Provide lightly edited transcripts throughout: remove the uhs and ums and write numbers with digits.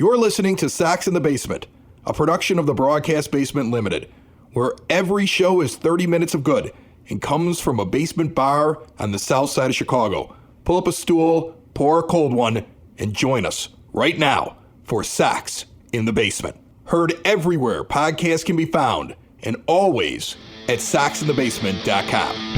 You're listening to Sox in the Basement, a production of the Broadcast Basement Limited, where every show is 30 minutes of good and comes from a basement bar on the south side of Chicago. Pull up a stool, pour a cold one, and join us right now for Sox in the Basement. Heard everywhere podcasts can be found, and always at soxinthebasement.com.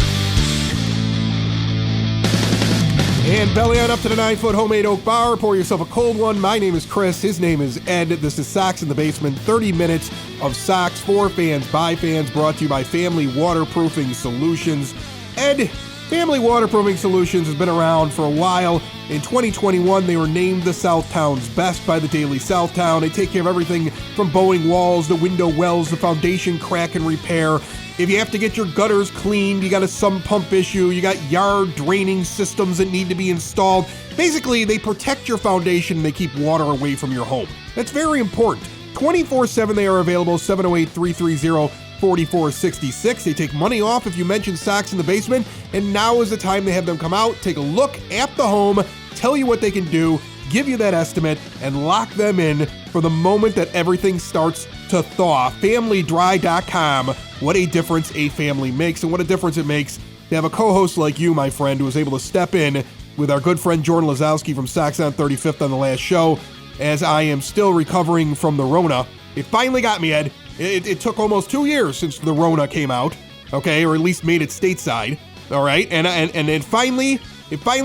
And belly on up to the 9-foot homemade oak bar. Pour yourself a cold one. My name is Chris. His name is Ed. This is Sox in the Basement. 30 minutes of Sox for fans, by fans, brought to you by Family Waterproofing Solutions. Ed, Family Waterproofing Solutions has been around for a while. In 2021, they were named the Southtown's Best by the Daily Southtown. They take care of everything from bowing walls, the window wells, the foundation crack and repair. If you have to get your gutters cleaned, you got a sump pump issue, you got yard draining systems that need to be installed. Basically, they protect your foundation and they keep water away from your home. That's very important. 24/7 they are available, 708-330-4466. They take money off if you mention Sox in the Basement, and now is the time to have them come out, take a look at the home, tell you what they can do, give you that estimate, and lock them in for the moment that everything starts to thaw. FamilyDry.com. What a difference a family makes, and what a difference it makes to have a co-host like you, my friend, who was able to step in with our good friend Jordan Lazowski from Sox on 35th on the last show, as I am still recovering from the Rona. It finally got me, Ed. It took almost 2 years since the Rona came out, okay, or at least made it stateside, all right? And it finally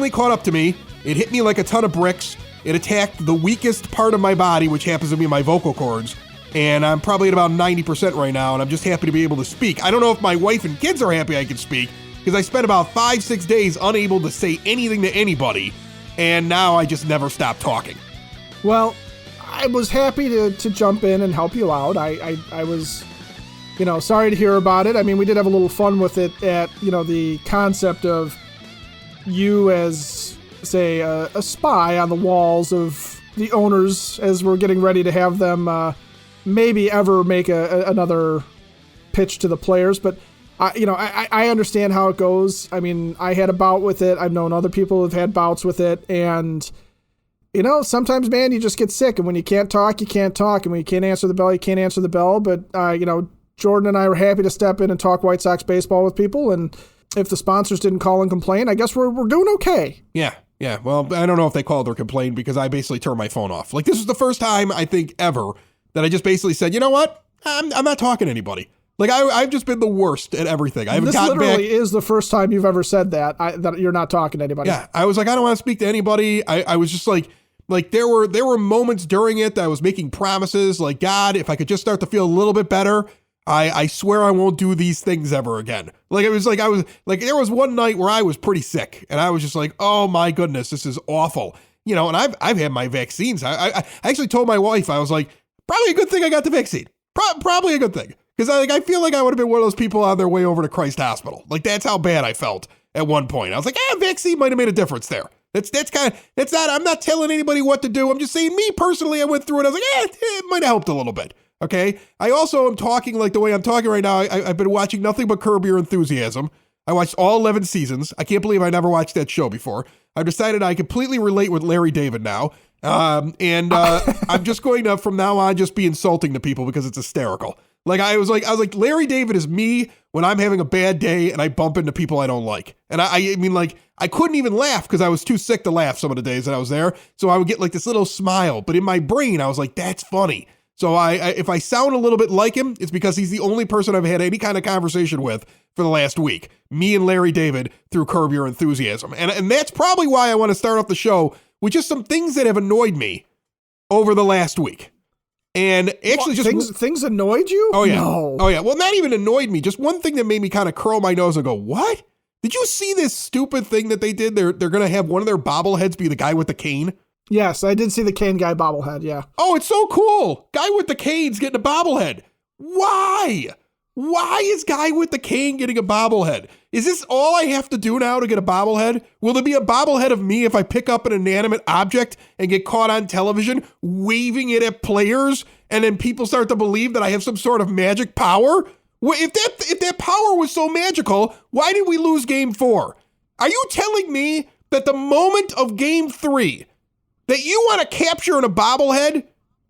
caught up to me. It hit me like a ton of bricks. It attacked the weakest part of my body, which happens to be my vocal cords. And I'm probably at about 90% right now, and I'm just happy to be able to speak. I don't know if my wife and kids are happy I can speak, because I spent about 5-6 days unable to say anything to anybody, and now I just never stop talking. Well, I was happy to jump in and help you out. I was, sorry to hear about it. I mean, we did have a little fun with it at, the concept of you as, say, a spy on the walls of the owners as we're getting ready to have them maybe ever make another pitch to the players. But, I understand how it goes. I mean, I had a bout with it. I've known other people who've had bouts with it. And, sometimes, man, you just get sick. And when you can't talk, you can't talk. And when you can't answer the bell, you can't answer the bell. But, Jordan and I were happy to step in and talk White Sox baseball with people. And if the sponsors didn't call and complain, I guess we're doing okay. Yeah. Well, I don't know if they called or complained, because I basically turned my phone off. Like, this was the first time, I think, ever that I just basically said, you know what? I'm not talking to anybody. Like, I've just been the worst at everything. I haven't gotten back. This literally is the first time you've ever said that you're not talking to anybody. Yeah, I was like, I don't want to speak to anybody. I was just like there were moments during it that I was making promises, like, God, if I could just start to feel a little bit better, I swear I won't do these things ever again. Like, it was like, there was one night where I was pretty sick, and I was just like, oh my goodness, this is awful. And I've had my vaccines. I actually told my wife, I was like, probably a good thing I got the vaccine. Probably a good thing. Because I feel like I would have been one of those people on their way over to Christ Hospital. Like, that's how bad I felt at one point. I was like, vaccine might have made a difference there. I'm not telling anybody what to do. I'm just saying, me personally, I went through it. I was like, it might have helped a little bit. Okay. I also am talking like the way I'm talking right now. I've been watching nothing but Curb Your Enthusiasm. I watched all 11 seasons. I can't believe I never watched that show before. I've decided I completely relate with Larry David now. I'm just going to, from now on, just be insulting to people because it's hysterical. Like, I was like, Larry David is me when I'm having a bad day and I bump into people I don't like. And I mean, like, I couldn't even laugh because I was too sick to laugh some of the days that I was there. So I would get like this little smile, but in my brain, I was like, that's funny. So if I sound a little bit like him, it's because he's the only person I've had any kind of conversation with for the last week. Me and Larry David through Curb Your Enthusiasm. And that's probably why I want to start off the show with just some things that have annoyed me over the last week. And actually, things annoyed you? Oh, yeah. No. Oh, yeah. Well, not even annoyed me. Just one thing that made me kind of curl my nose and go, what? Did you see this stupid thing that they did? They're going to have one of their bobbleheads be the guy with the cane. Yes, I did see the cane guy bobblehead, yeah. Oh, it's so cool. Guy with the cane's getting a bobblehead. Why? Why is guy with the cane getting a bobblehead? Is this all I have to do now to get a bobblehead? Will there be a bobblehead of me if I pick up an inanimate object and get caught on television waving it at players, and then people start to believe that I have some sort of magic power? If that power was so magical, why did we lose Game 4? Are you telling me that the moment of Game 3 that you want to capture in a bobblehead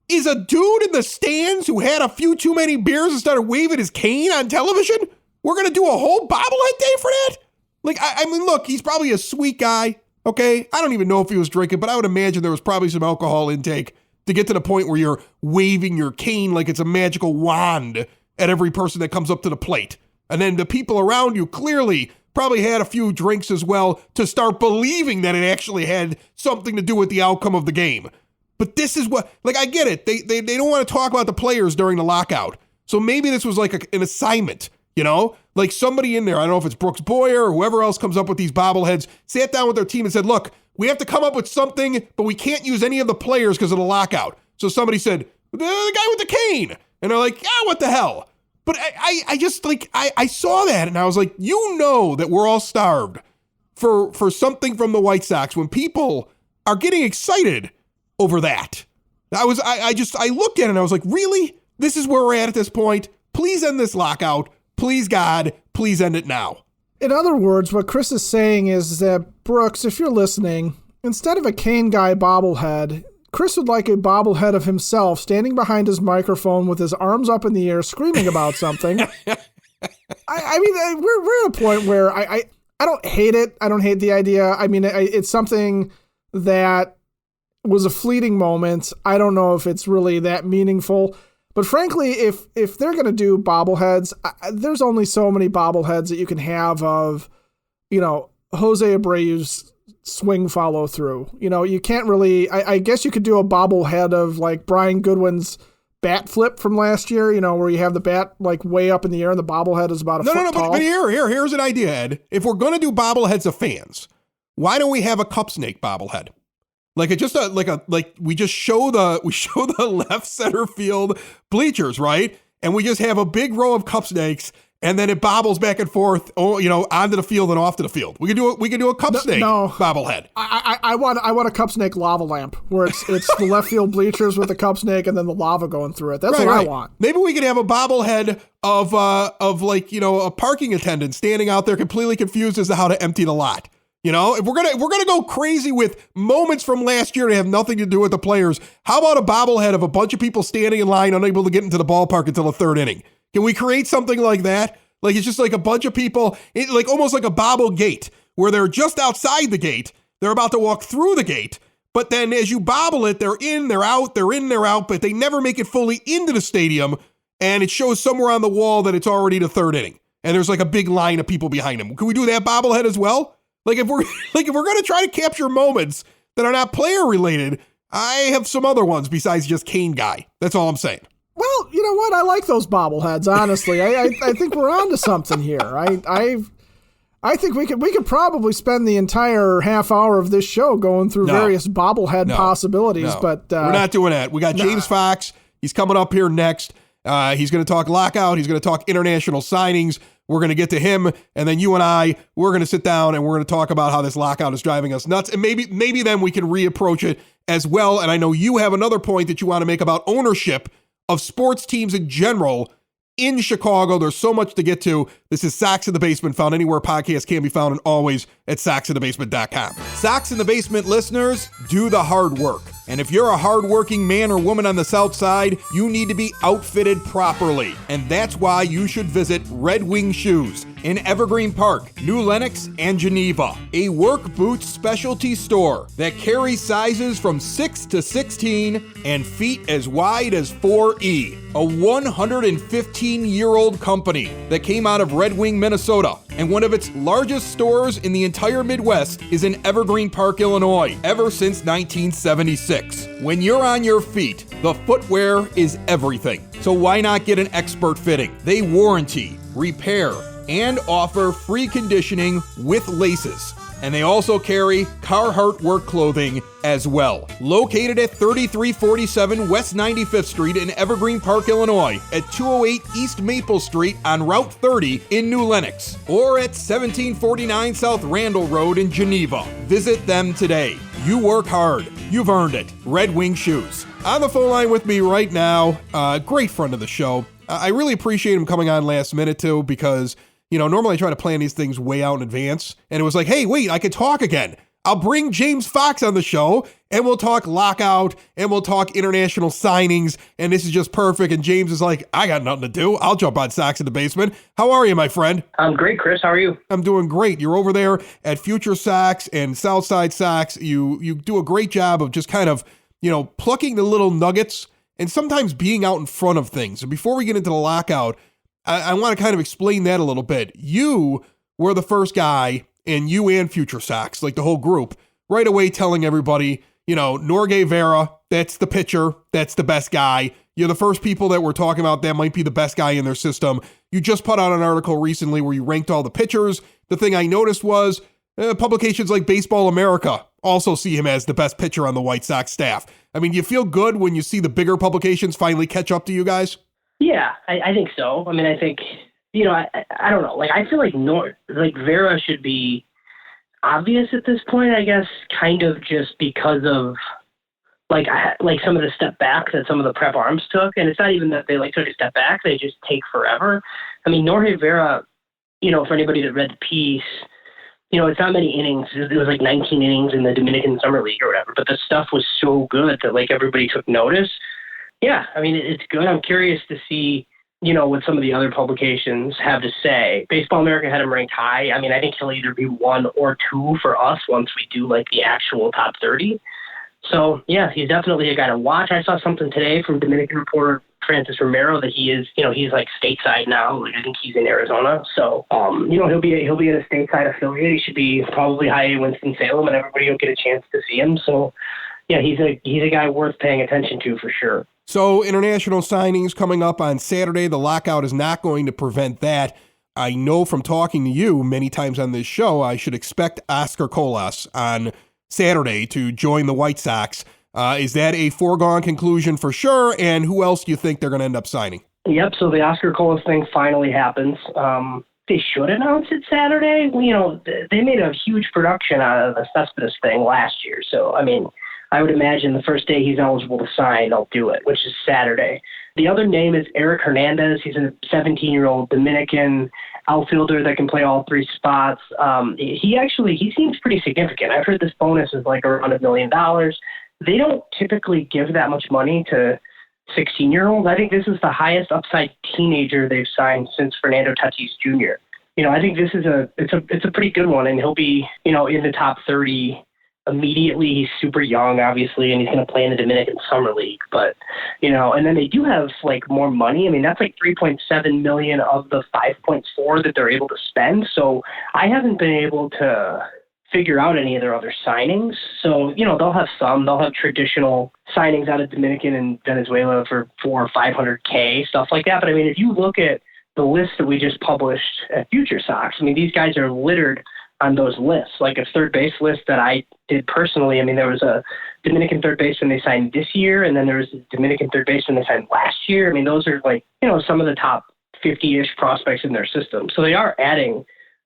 is a dude in the stands who had a few too many beers and started waving his cane on television? We're going to do a whole bobblehead day for that? Like, I mean, look, he's probably a sweet guy, okay? I don't even know if he was drinking, but I would imagine there was probably some alcohol intake to get to the point where you're waving your cane like it's a magical wand at every person that comes up to the plate. And then the people around you clearly probably had a few drinks as well to start believing that it actually had something to do with the outcome of the game. But this is what, like, I get it. They don't want to talk about the players during the lockout. So maybe this was like an assignment, you know? Like somebody in there, I don't know if it's Brooks Boyer or whoever else comes up with these bobbleheads, sat down with their team and said, look, we have to come up with something, but we can't use any of the players because of the lockout. So somebody said, the guy with the cane. And they're like, what the hell? But I just like, I saw that and I was like, you know that we're all starved for something from the White Sox when people are getting excited over that. I looked at it and I was like, really? This is where we're at this point? Please end this lockout. Please, God, please end it now. In other words, what Chris is saying is that, Brooks, if you're listening, instead of a cane guy bobblehead, Chris would like a bobblehead of himself standing behind his microphone with his arms up in the air screaming about something. I mean, we're at a point where I don't hate it. I don't hate the idea. I mean, it's something that was a fleeting moment. I don't know if it's really that meaningful. But frankly, if they're going to do bobbleheads, there's only so many bobbleheads that you can have of, you know, Jose Abreu's swing follow through. You know, you can't really, I guess you could do a bobblehead of like Brian Goodwin's bat flip from last year, you know, where you have the bat like way up in the air and the bobblehead is about a foot tall. But here's an idea, Ed. If we're going to do bobbleheads of fans, why don't we have a cup snake bobblehead? Like we show the left center field bleachers, right? And we just have a big row of cup snakes, and then it bobbles back and forth, onto the field and off to the field. We could do a cup snake bobblehead. I want a cup snake lava lamp where it's the left field bleachers with the cup snake and then the lava going through it. That's what I want. Maybe we could have a bobblehead of a parking attendant standing out there completely confused as to how to empty the lot. You know, if we're gonna go crazy with moments from last year that have nothing to do with the players, how about a bobblehead of a bunch of people standing in line unable to get into the ballpark until the third inning? Can we create something like that? Like it's just like a bunch of people, like almost like a bobble gate, where they're just outside the gate, they're about to walk through the gate, but then as you bobble it, they're in, they're out, they're in, they're out, but they never make it fully into the stadium, and it shows somewhere on the wall that it's already the third inning, and there's like a big line of people behind them. Can we do that bobblehead as well? Like if we're going to try to capture moments that are not player related, I have some other ones besides just cane guy. That's all I'm saying. Well, you know what? I like those bobbleheads. Honestly, I think we're onto something here. I think we could probably spend the entire half hour of this show going through various bobblehead possibilities. But we're not doing that. We got James Fox. He's coming up here next. He's going to talk lockout. He's going to talk international signings. We're going to get to him, and then you and I, we're going to sit down and we're going to talk about how this lockout is driving us nuts, and maybe then we can reapproach it as well. And I know you have another point that you want to make about ownership of sports teams in general in Chicago. There's so much to get to. This is Sox in the Basement, found anywhere podcasts can be found and always at soxinthebasement.com. Sox in the Basement listeners, do the hard work. And if you're a hardworking man or woman on the South Side, you need to be outfitted properly. And that's why you should visit Red Wing Shoes in Evergreen Park, New Lenox, and Geneva. A work boots specialty store that carries sizes from 6 to 16 and feet as wide as 4E. A 115-year-old company that came out of Red Wing, Minnesota, and one of its largest stores in the entire Midwest is in Evergreen Park, Illinois, ever since 1976. When you're on your feet, the footwear is everything. So why not get an expert fitting? They warranty, repair, and offer free conditioning with laces. And they also carry Carhartt work clothing as well. Located at 3347 West 95th Street in Evergreen Park, Illinois, at 208 East Maple Street on Route 30 in New Lenox, or at 1749 South Randall Road in Geneva. Visit them today. You work hard. You've earned it. Red Wing Shoes. On the phone line with me right now, great friend of the show. I really appreciate him coming on last minute too, because normally I try to plan these things way out in advance, and it was like, hey, wait, I could talk again. I'll bring James Fox on the show and we'll talk lockout and we'll talk international signings. And this is just perfect. And James is like, I got nothing to do. I'll jump on Sox in the Basement. How are you, my friend? I'm great, Chris. How are you? I'm doing great. You're over there at Future Sox and Southside Sox. You do a great job of just kind of, plucking the little nuggets and sometimes being out in front of things. So before we get into the lockout, I want to kind of explain that a little bit. You were the first guy, and you and Future Sox, like the whole group, right away telling everybody, Norge Vera, that's the pitcher, that's the best guy. You're the first people that were talking about that might be the best guy in their system. You just put out an article recently where you ranked all the pitchers. The thing I noticed was publications like Baseball America also see him as the best pitcher on the White Sox staff. I mean, you feel good when you see the bigger publications finally catch up to you guys? Yeah, I think so. I mean, I think, I don't know. Like, I feel like Vera should be obvious at this point, I guess, kind of just because of like some of the step back that some of the prep arms took. And it's not even that they took a step back. They just take forever. I mean, Norge Vera, for anybody that read the piece, it's not many innings. It was 19 innings in the Dominican Summer League or whatever, but the stuff was so good that everybody took notice. Yeah, I mean, it's good. I'm curious to see, what some of the other publications have to say. Baseball America had him ranked high. I mean, I think he'll either be 1 or 2 for us once we do the actual top 30. So yeah, he's definitely a guy to watch. I saw something today from Dominican reporter Francis Romero that he is, he's stateside now. I think he's in Arizona. So, he'll be in a stateside affiliate. He should be probably high in Winston-Salem, and everybody will get a chance to see him. So, yeah, he's a guy worth paying attention to for sure. So, international signings coming up on Saturday. The lockout is not going to prevent that. I know from talking to you many times on this show, I should expect Oscar Colas on Saturday to join the White Sox. Is that a foregone conclusion for sure? And who else do you think they're going to end up signing? Yep, so the Oscar Colas thing finally happens. They should announce it Saturday. They made a huge production out of the Cespedes thing last year. So, I mean, I would imagine the first day he's eligible to sign, they'll do it, which is Saturday. The other name is Eric Hernandez. He's a 17-year-old Dominican outfielder that can play all 3 spots. He seems pretty significant. I've heard this bonus is around $1 million. They don't typically give that much money to 16-year-olds. I think this is the highest upside teenager they've signed since Fernando Tatis Jr. I think this is it's a pretty good one, and he'll be, in the top 30 immediately. He's super young, obviously, and he's going to play in the Dominican Summer League. But, and then they do have more money. I mean, that's $3.7 million of the $5.4 that they're able to spend. So I haven't been able to figure out any of their other signings. So, they'll have traditional signings out of Dominican and Venezuela for $400,000 or $500K, stuff like that. But I mean, if you look at the list that we just published at Future Sox, I mean, these guys are littered on those lists. A third base list that I did personally. I mean, there was a Dominican third baseman they signed this year, and then there was a Dominican third baseman they signed last year. I mean, those are some of the top 50-ish prospects in their system. So they are adding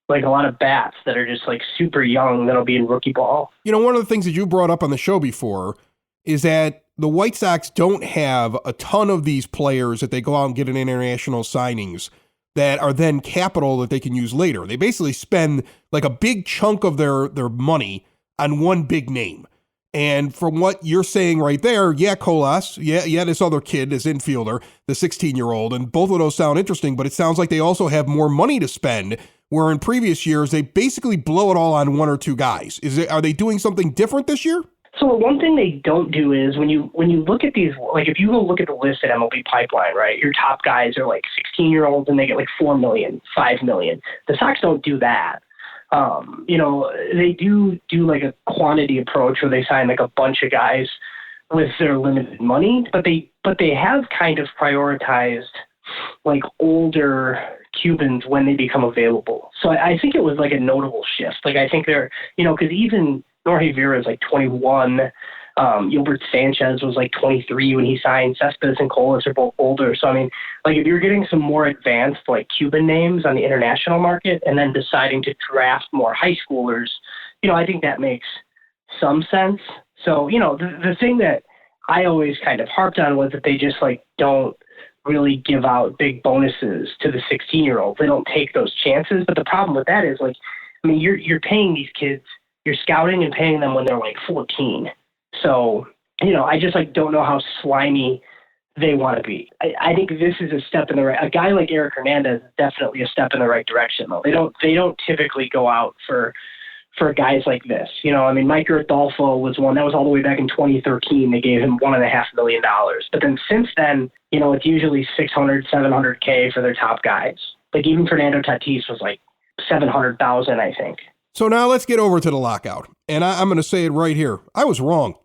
a lot of bats that are just super young that'll be in rookie ball. One of the things that you brought up on the show before is that the White Sox don't have a ton of these players that they go out and get in international signings that are then capital that they can use later. They basically spend a big chunk of their money on one big name. And from what you're saying right there, yeah, Colas, yeah, this other kid, this infielder, the 16-year-old, and both of those sound interesting, but it sounds like they also have more money to spend, where in previous years, they basically blow it all on 1 or 2 guys. Are they doing something different this year? So one thing they don't do is when you look at these, if you go look at the list at MLB Pipeline, right, your top guys are 16-year-olds and they get $4 million, $5 million. The Sox don't do that. They do a quantity approach where they sign a bunch of guys with their limited money, but they have kind of prioritized older Cubans when they become available. So I think it was a notable shift. I think they're, because even Norge Vera is 21. Gilbert Sanchez was 23 when he signed. Cespedes and Colas are both older. So, I mean, if you're getting some more advanced Cuban names on the international market and then deciding to draft more high schoolers, I think that makes some sense. So, the thing that I always kind of harped on was that they just don't really give out big bonuses to the 16-year-olds. They don't take those chances. But the problem with that is you're paying these kids you're scouting and paying them when they're like 14. So, I just like don't know how slimy they want to be. I think this is a step in the right. A guy like Eric Hernandez is definitely a step in the right direction, though. They don't typically go out for guys like this. Mike Rodolfo was one that was all the way back in 2013. They gave him $1.5 million. But then since then, it's usually 600, 700K for their top guys. Like even Fernando Tatis was like 700,000, I think. So now let's get over to the lockout. And I'm going to say it right here. I was wrong.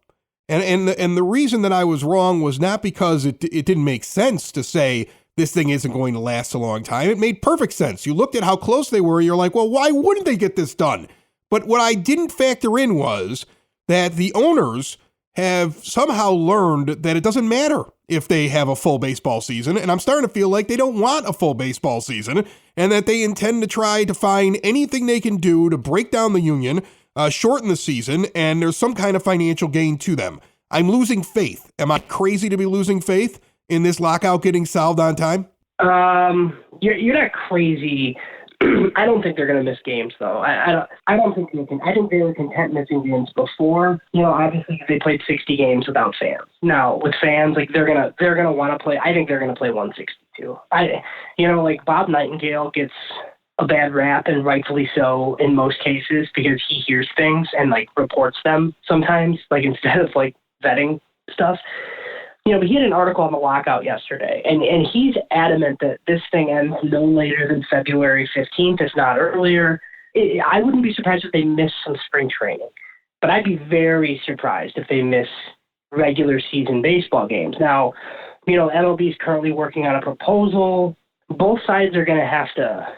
And the reason that I was wrong was not because it didn't make sense to say this thing isn't going to last a long time. It made perfect sense. You looked at how close they were. You're like, well, why wouldn't they get this done? But what I didn't factor in was that the owners have somehow learned that it doesn't matter if they have a full baseball season. And I'm starting to feel like they don't want a full baseball season and that they intend to try to find anything they can do to break down the union, shorten the season, and there's some kind of financial gain to them. I'm losing faith. Am I crazy to be losing faith in this lockout getting solved on time? You're not crazy. I don't think they're going to miss games, though. I don't think they can. I think they were content missing games before. Obviously they played 60 games without fans. Now with fans, like they're gonna want to play. I think they're going to play 162. Like Bob Nightingale gets a bad rap, and rightfully so in most cases, because he hears things and like reports them sometimes, like instead of like vetting stuff. But he had an article on the lockout yesterday, and he's adamant that this thing ends no later than February 15th, if not earlier. I wouldn't be surprised if they miss some spring training, but I'd be very surprised if they miss regular season baseball games. Now, MLB is currently working on a proposal. Both sides are going to have to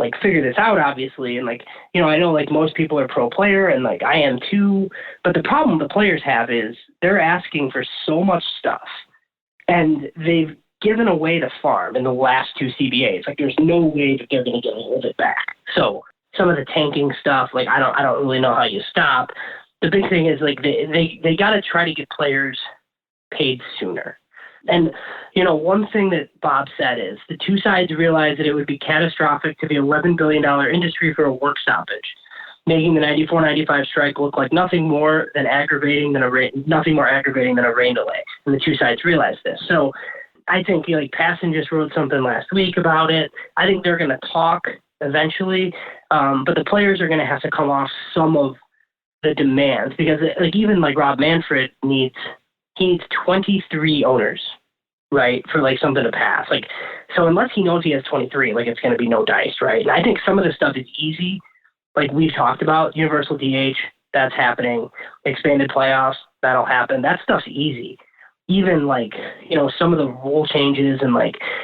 like figure this out, obviously. And I know like most people are pro player and like I am too, but the problem the players have is they're asking for so much stuff and they've given away the farm in the last two CBAs. Like there's no way that they're going to get all of it back. So some of the tanking stuff, like I don't really know how you stop. The big thing is like they got to try to get players paid sooner. And, one thing that Bob said is the two sides realized that it would be catastrophic to the $11 billion industry for a work stoppage, making the 94-95 strike look like nothing more aggravating than a rain delay. And the two sides realized this. So I think Passan just wrote something last week about it. I think they're going to talk eventually, but the players are going to have to come off some of the demands because even Rob Manfred needs 23 owners, right, for something to pass. So unless he knows he has 23, it's going to be no dice, right? And I think some of this stuff is easy. We've talked about universal DH, that's happening. Expanded playoffs, that'll happen. That stuff's easy. Even some of the rule changes and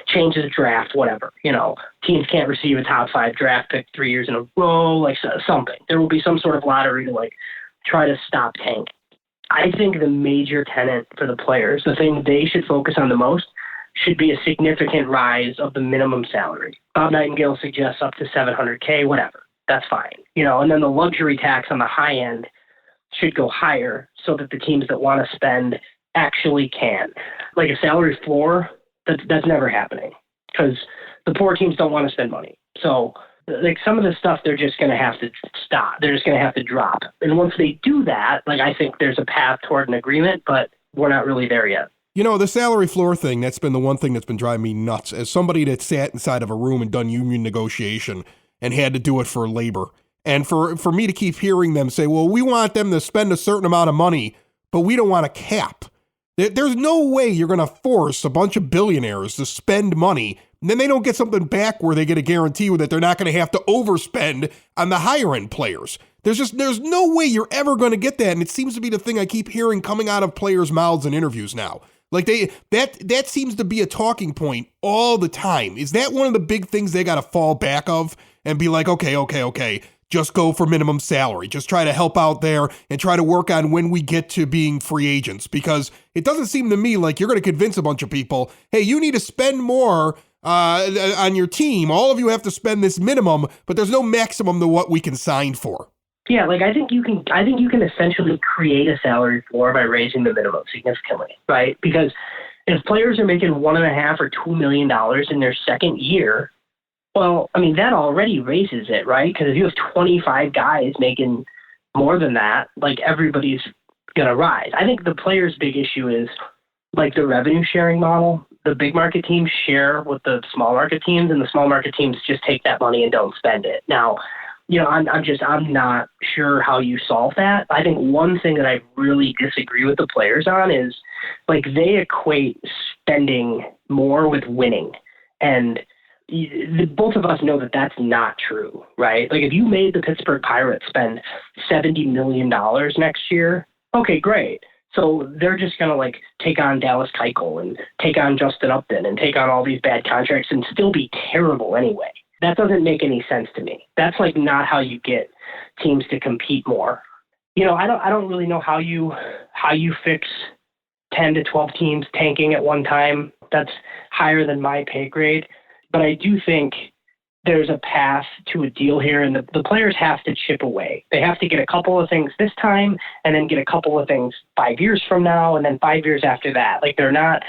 changes of draft, whatever, teams can't receive a top 5 draft pick 3 years in a row, something. There will be some sort of lottery to try to stop tank. I think the major tenet for the players, the thing they should focus on the most, should be a significant rise of the minimum salary. Bob Nightingale suggests up to $700K, whatever. That's fine. And then the luxury tax on the high end should go higher so that the teams that want to spend actually can. A salary floor, that's never happening because the poor teams don't want to spend money. So some of the stuff they're just going to have to stop. They're just going to have to drop. And once they do that, I think there's a path toward an agreement, but we're not really there yet. The salary floor thing, that's been the one thing that's been driving me nuts. As somebody that sat inside of a room and done union negotiation and had to do it for labor. And for me to keep hearing them say, well, we want them to spend a certain amount of money, but we don't want a cap. There's no way you're going to force a bunch of billionaires to spend money and then they don't get something back where they get a guarantee that they're not going to have to overspend on the higher end players. There's no way you're ever going to get that. And it seems to be the thing I keep hearing coming out of players' mouths in interviews now. That seems to be a talking point all the time. Is that one of the big things they got to fall back of and be like, okay, just go for minimum salary. Just try to help out there and try to work on when we get to being free agents, because it doesn't seem to me like you're going to convince a bunch of people, hey, you need to spend more on your team. All of you have to spend this minimum, but there's no maximum to what we can sign for. Yeah, I think you can essentially create a salary floor by raising the minimum significantly, right? Because if players are making $1.5 or $2 million in their second year, well, that already raises it, right? Because if you have 25 guys making more than that, like everybody's going to rise. I think the players' big issue is like the revenue sharing model. The big market teams share with the small market teams, and the small market teams just take that money and don't spend it. Now, I'm not sure how you solve that. I think one thing that I really disagree with the players on is like they equate spending more with winning. And both of us know that that's not true, right? Like if you made the Pittsburgh Pirates spend $70 million next year, okay, great. So they're just going to like take on Dallas Keuchel and take on Justin Upton and take on all these bad contracts and still be terrible anyway. That doesn't make any sense to me. That's like not how you get teams to compete more. I don't really know how you fix 10 to 12 teams tanking at one time. That's higher than my pay grade. But I do think there's a path to a deal here, and the players have to chip away. They have to get a couple of things this time, and then get a couple of things 5 years from now, and then 5 years after that. Like they're not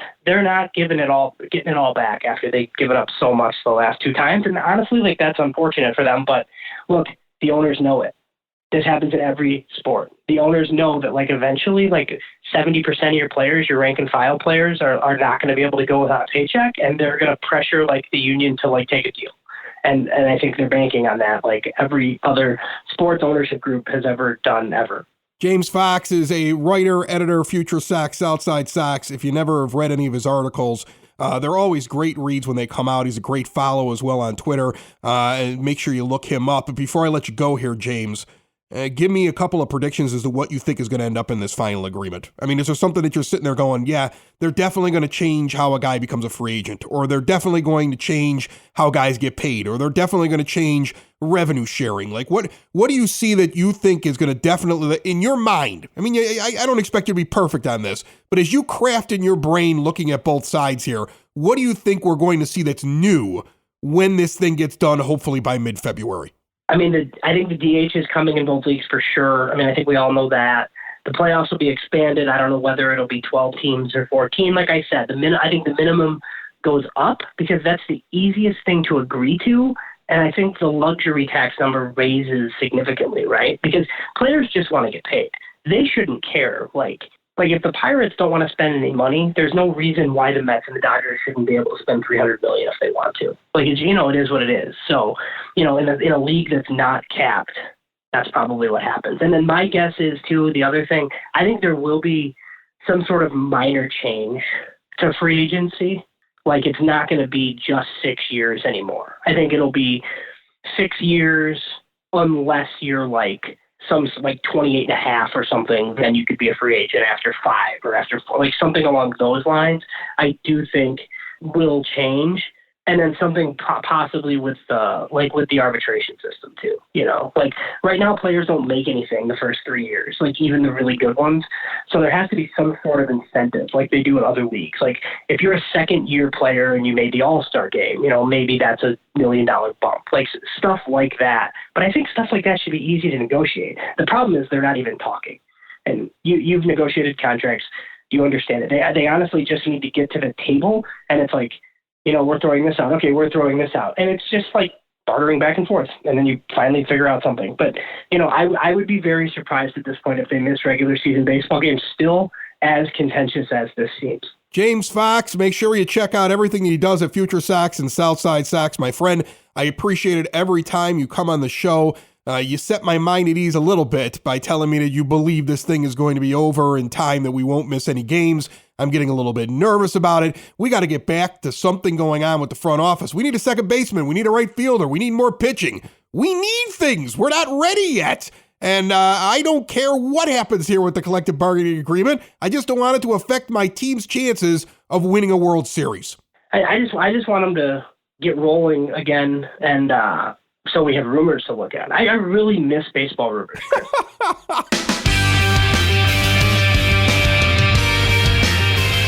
getting it all back after they've given up so much the last two times. And honestly, like that's unfortunate for them. But look, the owners know it. This happens in every sport. The owners know that like eventually like 70% of your players, your rank and file players are not going to be able to go without a paycheck, and they're going to pressure like the union to like take a deal. And I think they're banking on that like every other sports ownership group has ever done ever. James Fox is a writer, editor, Future Sox, Southside Sox. If you never have read any of his articles, they're always great reads when they come out. He's a great follow as well on Twitter. And make sure you look him up. But before I let you go here, James, give me a couple of predictions as to what you think is going to end up in this final agreement. I mean, is there something that you're sitting there going, yeah, they're definitely going to change how a guy becomes a free agent, or they're definitely going to change how guys get paid, or they're definitely going to change revenue sharing? Like, what do you see that you think is going to definitely, in your mind, I mean, I don't expect you to be perfect on this, but as you craft in your brain looking at both sides here, what do you think we're going to see that's new when this thing gets done, hopefully by mid-February? I mean, I think the DH is coming in both leagues for sure. I mean, I think we all know that. The playoffs will be expanded. I don't know whether it'll be 12 teams or 14. Like I said, I think the minimum goes up because that's the easiest thing to agree to. And I think the luxury tax number raises significantly, right? Because players just want to get paid. They shouldn't care. Like if the Pirates don't want to spend any money, there's no reason why the Mets and the Dodgers shouldn't be able to spend $300 million if they want to. Like, it is what it is. So, in a league that's not capped, that's probably what happens. And then my guess is too, the other thing, I think there will be some sort of minor change to free agency. Like it's not going to be just 6 years anymore. I think it'll be 6 years unless you're like 28 and a half or something, then you could be a free agent after 5 or after 4, like something along those lines. I do think will change. And then something possibly with the arbitration system too, like right now players don't make anything the first 3 years, like even the really good ones. So there has to be some sort of incentive like they do in other leagues. Like if you're a second year player and you made the All-Star game, maybe that's $1 million bump, like stuff like that. But I think stuff like that should be easy to negotiate. The problem is they're not even talking, and you've negotiated contracts. You understand it. They honestly just need to get to the table, and it's like, we're throwing this out. Okay, we're throwing this out. And it's just like bartering back and forth. And then you finally figure out something. But, I would be very surprised at this point if they miss regular season baseball games still as contentious as this seems. James Fox, make sure you check out everything that he does at Future Sox and Southside Sox. My friend, I appreciate it every time you come on the show. You set my mind at ease a little bit by telling me that you believe this thing is going to be over in time, that we won't miss any games. I'm getting a little bit nervous about it. We got to get back to something going on with the front office. We need a second baseman. We need a right fielder. We need more pitching. We need things. We're not ready yet. And I don't care what happens here with the collective bargaining agreement. I just don't want it to affect my team's chances of winning a World Series. I just want them to get rolling again, and so we have rumors to look at. I really miss baseball rumors, Chris.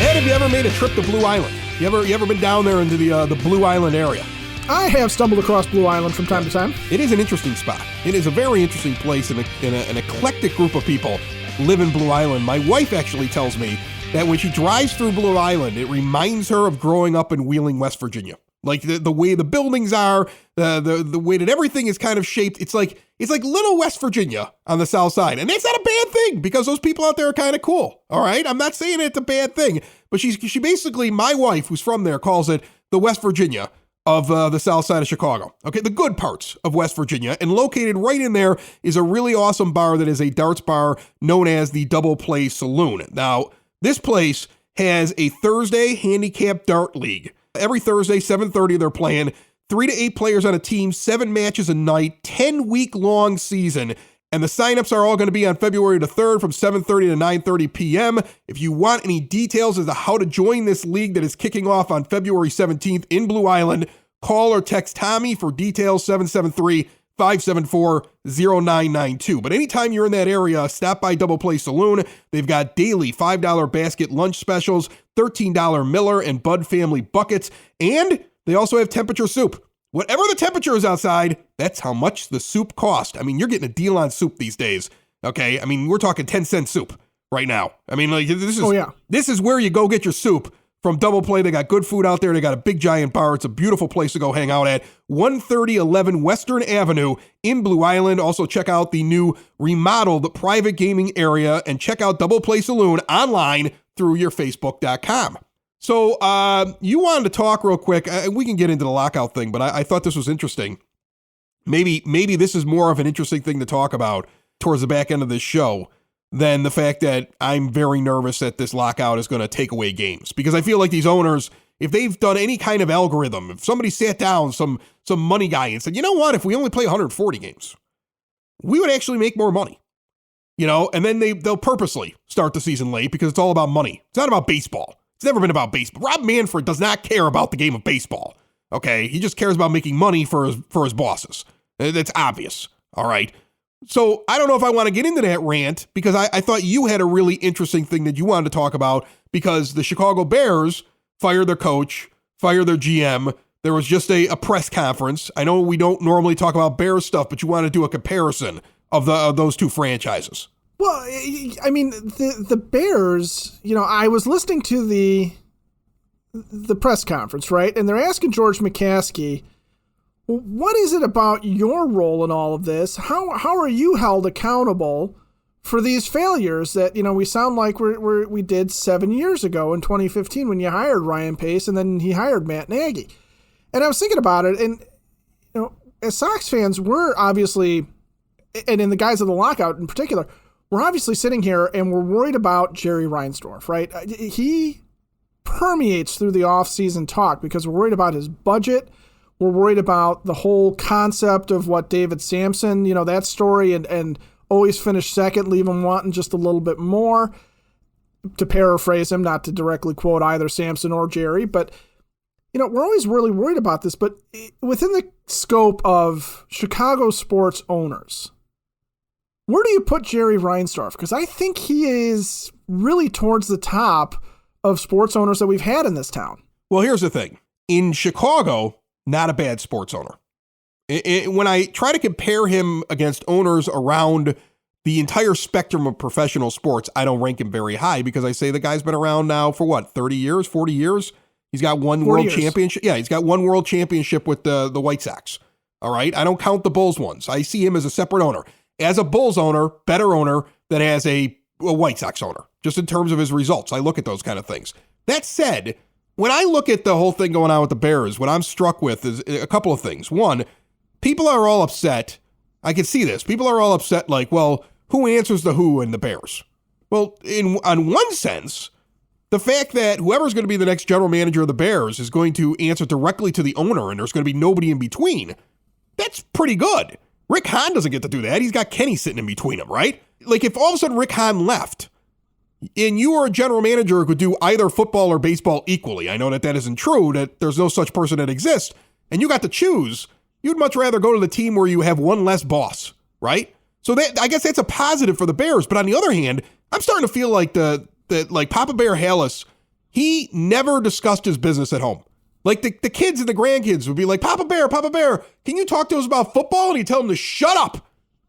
Ed, have you ever made a trip to Blue Island? You ever been down there into the Blue Island area? I have stumbled across Blue Island from time to time. It is an interesting spot. It is a very interesting place, and an eclectic group of people live in Blue Island. My wife actually tells me that when she drives through Blue Island, it reminds her of growing up in Wheeling, West Virginia. Like the way the buildings are, the way that everything is kind of shaped. It's like little West Virginia on the south side. And that's not a bad thing because those people out there are kind of cool. All right. I'm not saying it's a bad thing, but she basically, my wife who's from there calls it the West Virginia of the south side of Chicago. Okay. The good parts of West Virginia, and located right in there is a really awesome bar that is a darts bar known as the Double Play Saloon. Now, this place has a Thursday handicap dart league. Every Thursday, 7:30, they're playing 3 to 8 players on a team, 7 matches a night, 10-week-long season. And the signups are all going to be on February the 3rd from 7:30 to 9:30 p.m. If you want any details as to how to join this league that is kicking off on February 17th in Blue Island, call or text Tommy for details, 773-574-0992. But anytime you're in that area, stop by Double Play Saloon. They've got daily $5 basket lunch specials, $13 Miller and Bud family buckets, and they also have temperature soup. Whatever the temperature is outside, that's how much the soup costs. I mean, you're getting a deal on soup these days, okay? I mean, we're talking 10-cent soup right now. I mean, like this is where you go get your soup from Double Play. They got good food out there. They got a big giant bar. It's a beautiful place to go hang out at. 13011 Western Avenue in Blue Island. Also check out the new remodeled private gaming area and check out Double Play Saloon online through your Facebook.com. So you wanted to talk real quick. We can get into the lockout thing, but I thought this was interesting. Maybe this is more of an interesting thing to talk about towards the back end of this show than the fact that I'm very nervous that this lockout is going to take away games. Because I feel like these owners, if they've done any kind of algorithm, if somebody sat down, some money guy and said, you know what, if we only play 140 games, we would actually make more money. You know, and then they'll purposely start the season late because it's all about money. It's not about baseball. It's never been about baseball. Rob Manfred does not care about the game of baseball. Okay, he just cares about making money for his bosses. That's obvious. All right. So I don't know if I want to get into that rant because I thought you had a really interesting thing that you wanted to talk about because the Chicago Bears fired their coach, fired their GM. There was just a press conference. I know we don't normally talk about Bears stuff, but you want to do a comparison of those two franchises. Well, I mean, the Bears, you know, I was listening to the press conference, right? And they're asking George McCaskey, what is it about your role in all of this? How are you held accountable for these failures that, you know, we sound like we did 7 years ago in 2015 when you hired Ryan Pace and then he hired Matt Nagy? And I was thinking about it, and, you know, as Sox fans, we're obviously, and in the guys of the lockout in particular, we're obviously sitting here and we're worried about Jerry Reinsdorf, right? He permeates through the offseason talk because we're worried about his budget. We're worried about the whole concept of what David Sampson, you know, that story and always finish second, leave him wanting just a little bit more. To paraphrase him, not to directly quote either Sampson or Jerry, but, you know, we're always really worried about this. But within the scope of Chicago sports owners, where do you put Jerry Reinsdorf? Because I think he is really towards the top of sports owners that we've had in this town. Well, here's the thing. In Chicago, not a bad sports owner. When I try to compare him against owners around the entire spectrum of professional sports, I don't rank him very high because I say the guy's been around now for what, 30 years, 40 years? He's got one world championship. Yeah, he's got one world championship with the White Sox. All right. I don't count the Bulls ones. I see him as a separate owner. As a Bulls owner, better owner than as a White Sox owner, just in terms of his results. I look at those kind of things. That said, when I look at the whole thing going on with the Bears, what I'm struck with is a couple of things. One, people are all upset. I can see this. People are all upset like, well, who answers the who in the Bears? Well, on one sense, the fact that whoever's going to be the next general manager of the Bears is going to answer directly to the owner and there's going to be nobody in between, that's pretty good. Rick Hahn doesn't get to do that. He's got Kenny sitting in between them, right? Like if all of a sudden Rick Hahn left and you were a general manager who could do either football or baseball equally, I know that isn't true, that there's no such person that exists, and you got to choose, you'd much rather go to the team where you have one less boss, right? So that, I guess that's a positive for the Bears. But on the other hand, I'm starting to feel like like Papa Bear Halas, he never discussed his business at home. Like the kids and the grandkids would be like, Papa Bear, can you talk to us about football? And he'd tell them to shut up.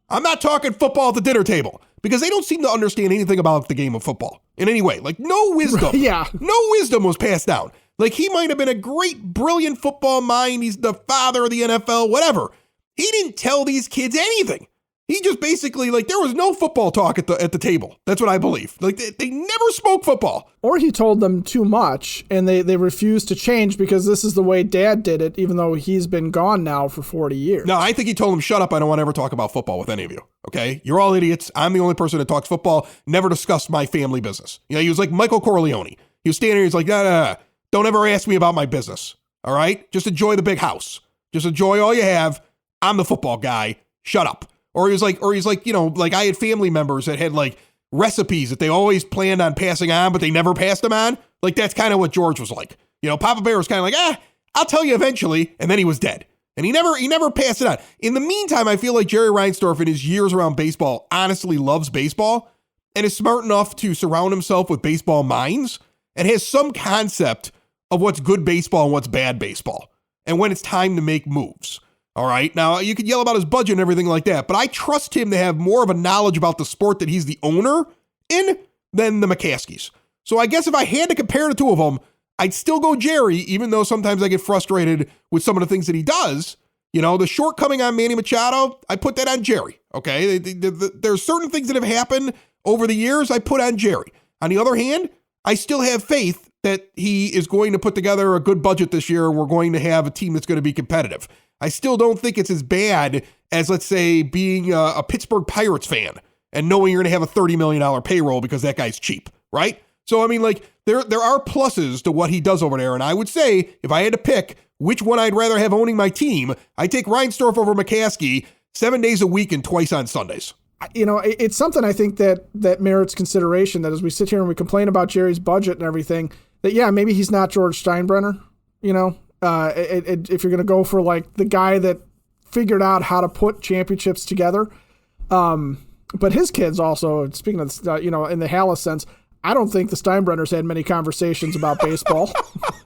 I'm not talking football at the dinner table, because they don't seem to understand anything about the game of football in any way. Like no wisdom. Yeah. No wisdom was passed down. Like, he might have been a great, brilliant football mind. He's the father of the NFL, whatever. He didn't tell these kids anything. He just basically, like, there was no football talk at the table. That's what I believe. Like, they never spoke football. Or he told them too much, and they refused to change because this is the way Dad did it, even though he's been gone now for 40 years. No, I think he told them, shut up. I don't want to ever talk about football with any of you. Okay? You're all idiots. I'm the only person that talks football. Never discuss my family business. You know, he was like Michael Corleone. He was standing there. He's like, no. Don't ever ask me about my business. All right? Just enjoy the big house. Just enjoy all you have. I'm the football guy. Shut up. Or he's like, you know, like I had family members that had like recipes that they always planned on passing on, but they never passed them on. Like, that's kind of what George was like. You know, Papa Bear was kind of like, I'll tell you eventually. And then he was dead. And he never passed it on. In the meantime, I feel like Jerry Reinsdorf in his years around baseball honestly loves baseball and is smart enough to surround himself with baseball minds and has some concept of what's good baseball and what's bad baseball and when it's time to make moves. All right. Now, you could yell about his budget and everything like that, but I trust him to have more of a knowledge about the sport that he's the owner in than the McCaskies. So I guess if I had to compare the two of them, I'd still go Jerry, even though sometimes I get frustrated with some of the things that he does. You know, the shortcoming on Manny Machado, I put that on Jerry. Okay. There's certain things that have happened over the years I put on Jerry. On the other hand, I still have faith that he is going to put together a good budget this year. We're going to have a team that's going to be competitive. I still don't think it's as bad as, let's say, being a Pittsburgh Pirates fan and knowing you're going to have a $30 million payroll because that guy's cheap, right? So, I mean, like, there are pluses to what he does over there. And I would say, if I had to pick which one I'd rather have owning my team, I'd take Reinsdorf over McCaskey 7 days a week and twice on Sundays. You know, it's something I think that merits consideration, that as we sit here and we complain about Jerry's budget and everything, that, yeah, maybe he's not George Steinbrenner, you know? If you're going to go for like the guy that figured out how to put championships together. But his kids also, speaking of, you know, in the Hallis sense, I don't think the Steinbrenners had many conversations about baseball.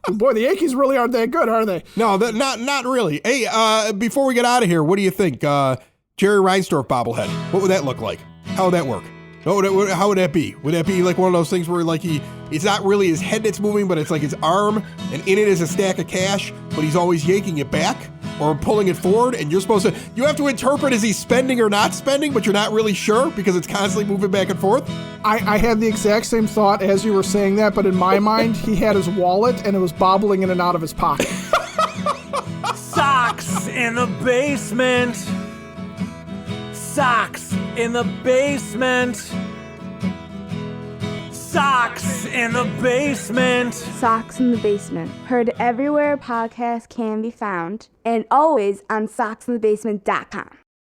Boy, the Yankees really aren't that good, are they? No, not really. Hey, before we get out of here, what do you think? Jerry Reinsdorf bobblehead. What would that look like? How would that work? How would that be? Would that be like one of those things where like it's not really his head that's moving, but it's like his arm, and in it is a stack of cash, but he's always yanking it back or pulling it forward, and you have to interpret is he spending or not spending, but you're not really sure because it's constantly moving back and forth? I had the exact same thought as you were saying that, but in my mind, he had his wallet and it was bobbling in and out of his pocket. Socks in the basement. Socks in the basement. Socks in the basement. Socks in the Basement. Heard everywhere podcasts can be found and always on socksinthebasement.com.